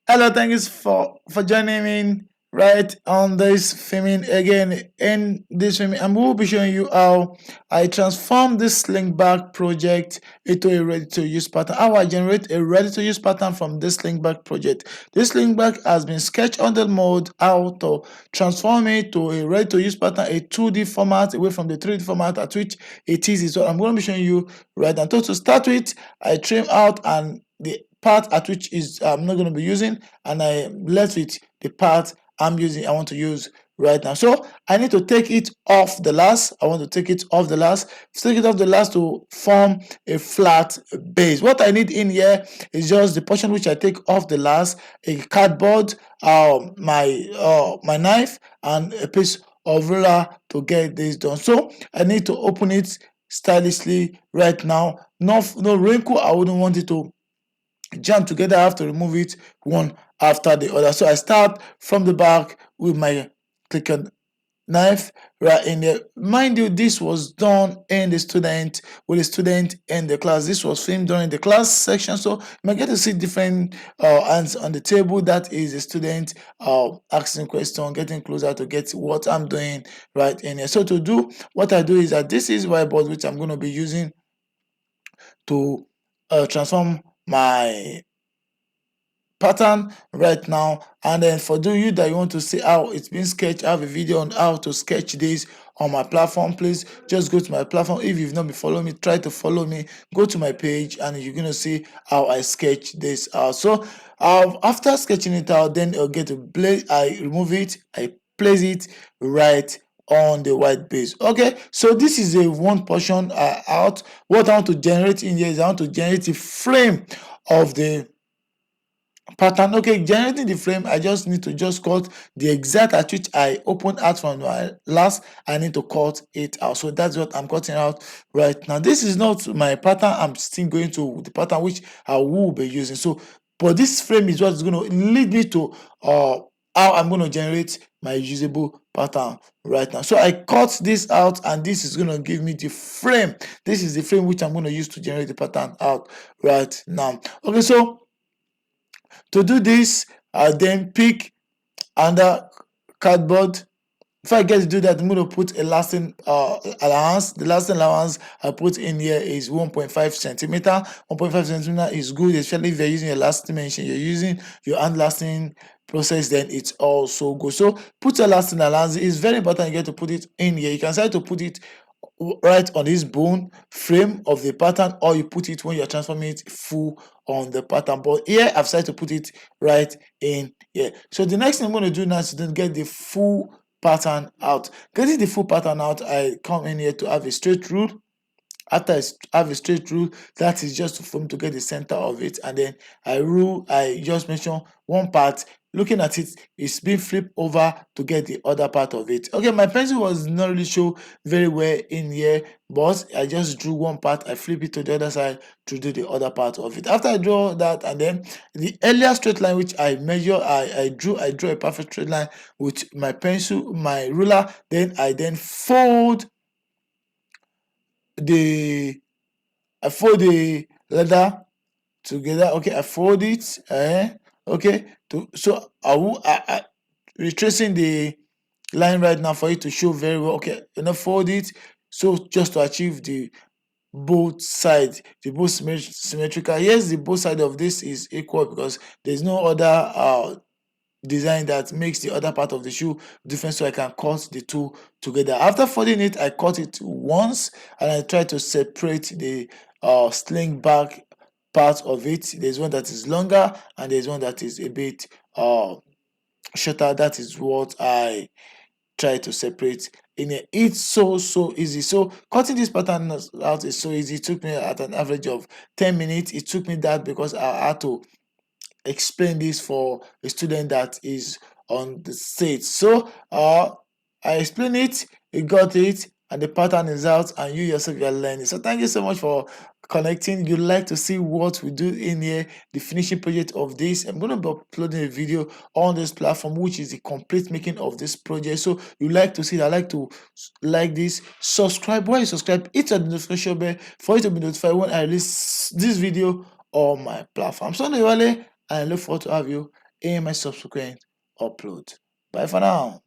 Hello, thank you for joining me right on this filming again. In this filming, I'm going to be showing you how I transform this Sling-back project into a ready-to-use pattern. How I generate a ready-to-use pattern from this Sling-back project. This Sling-back has been sketched on the mode how to transform it to a ready-to-use pattern, a 2D format away from the 3D format at which it is. So I'm going to be showing you right now. So to start with, I trim out and the part at which is I'm not going to be using, and I left with the part I want to use right now. So I need to take it off the last. I want to take it off the last. Take it off the last to form a flat base. What I need in here is just the portion which I take off the last, a cardboard, my knife, and a piece of ruler to get this done. So I need to open it stylishly right now. No wrinkle. I wouldn't want it to jam together. I have to remove it one after the other. So I start from the back with my clicking knife right in there. Mind you, this was done in the student with a student in the class. This was filmed during the class section, so you might get to see different hands on the table. That is a student asking question, getting closer to get what I'm doing right in here. So to do what I do is that this is whiteboard which I'm going to be using to transform my pattern right now. And then for you that you want to see how it's been sketched, I have a video on how to sketch this on my platform. Please just go to my platform. If you've not been following me, try to follow me. Go to my page and you're gonna see how I sketch this out. So after sketching it out, then I'll get to place. I remove it, I place it right on the white base. Okay, so this is a one portion out. What I want to generate in here is I want to generate a frame of the pattern. Okay, generating the frame, I just need to just cut the exact at which I opened out from my last. I need to cut it out. So that's what I'm cutting out right now. This is not my pattern. I'm still going to the pattern which I will be using. So but this frame is what's going to lead me to how I'm going to generate my usable pattern right now. So I cut this out, and this is going to give me the frame. This is the frame which I'm going to use to generate the pattern out right now. Okay, so to do this, I then pick under cardboard. If I get to do that, I'm going to put a lasting allowance. The lasting allowance I put in here is 1.5 centimeter. 1.5 centimeter is good, especially if you're using a lasting dimension. You're using your hand lasting process, then it's also good. So put a lasting allowance. It's very important you get to put it in here. You can start to put it right on this bone frame of the pattern, or you put it when you're transforming it full on the pattern. But here I've decided to put it right in here. So the next thing I'm going to do now is to get the full pattern out. Getting the full pattern out, I come in here to have a straight rule. After I have a straight rule, that is just for me to get the center of it, and then I just mention one part. Looking at it, it's being flipped over to get the other part of it. Okay, my pencil was not really show very well in here, but I just drew one part, I flip it to the other side to do the other part of it. After I draw that, and then the earlier straight line which I measure, I drew a perfect straight line with my pencil, my ruler. Then I fold the leather together. Okay, I fold it. Okay, so I retracing the line right now for it to show very well. Okay, fold it. So just to achieve the both sides, the both symmetrical. Yes, the both side of this is equal because there's no other design that makes the other part of the shoe different, so I can cut the two together. After folding it, I cut it once and I try to separate the sling back part of it. There's one that is longer and there's one that is a bit shorter. That is what I try to separate in it. It's so easy. So cutting this pattern out is so easy. It took me at an average of 10 minutes. It took me that because I had to explain this for a student that is on the stage. So I explain it, you got it, and the pattern is out, and you yourself are learning. So thank you so much for connecting. You like to see what we do in here, the finishing project of this. I'm going to be uploading a video on this platform, which is the complete making of this project. So you like to see that, like to like this, subscribe. When you subscribe, hit the notification bell for you to be notified when I release this video on my platform. So anyway, I look forward to have you in my subsequent upload. Bye for now.